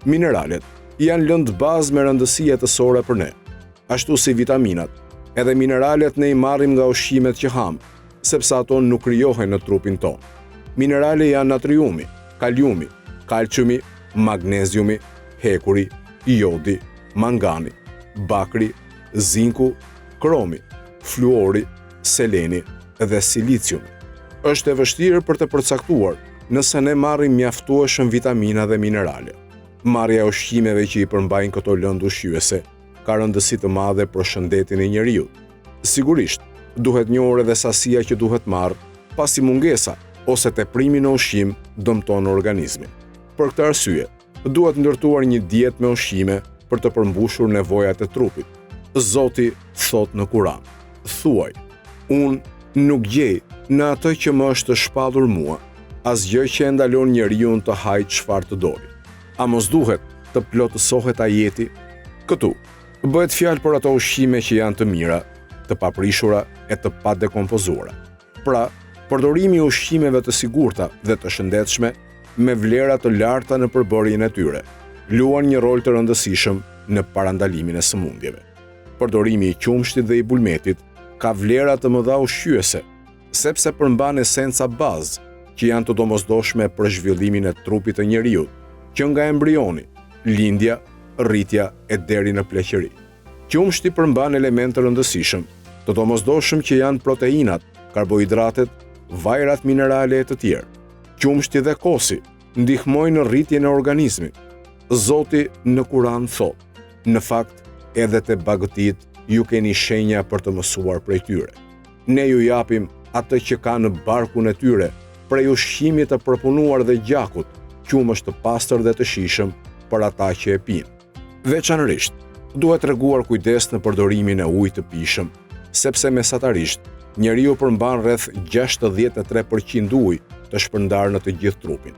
Mineralet janë lëndë bazë me rëndësi jetësore për ne, ashtu si vitaminat. Edhe mineralet ne i marrim nga ushqimet që ham, sepse ato nuk krijohen në trupin ton. Minerale janë natriumi, kaliumi, kalciumi, magneziumi, hekuri, jodi, mangani, bakri, zinku, kromi, fluori, seleni dhe siliciumi. Është e vështirë për të përcaktuar nëse ne marrim mjaftueshëm vitamina dhe minerale. Marrja e ushqimeve që i përmbajnë këto lëndë ushqyese ka rëndësi të madhe për shëndetin e njeriut. Sigurisht, duhet njohur edhe sasia që duhet marrë, pasi mungesa ose teprimi në ushqim dëmton organizmin. Për këtë arsye, duhet ndërtuar një dietë me ushqime për të përmbushur nevojat e trupit. Zoti thot në Kuran: thuaj, unë nuk gjej në atë që më është shpallur mua, asgjë që e ndalon njeriu të hajë çfarë të doli. A mos duhet të plotësohet ajeti? Këtu bëhet fjalë për ato ushqime që janë të mira, të paprishura e të padekompozuara. Pra, përdorimi i ushqimeve të sigurta dhe të shëndetshme me vlera të larta në përbërjen e tyre luan një rol të rëndësishëm në parandalimin e sëmundjeve. Përdorimi i qumshtit dhe i bulmetit ka vlera të mëdha ushqyese, sepse përmban esenca bazë që janë të domosdoshme për zhvillimin e trupit të njeriut, që nga embrioni, lindja, rritja e deri në pleqëri. Qumshti përmban elemente rëndësishëm, të domosdoshëm që janë proteinat, karbohidratet, vajrat minerale e të tjerë. Qumshti dhe kosi ndihmojnë në rritjen e organizmit. Zoti në Kuran thot: në fakt, edhe te bagëtit ju keni shenja për të mësuar prej tyre. Ne ju japim atë që ka në barkun e tyre, prej ushqimit të përpunuar dhe gjakut, qumësht të pastër dhe të shijshëm për ata që e pinë. Veçanërisht, duhet treguar kujdes në përdorimin e ujit të pijshëm, sepse mesatarisht njeriu përmban rreth 63% ujë të shpërndarë në të gjithë trupin.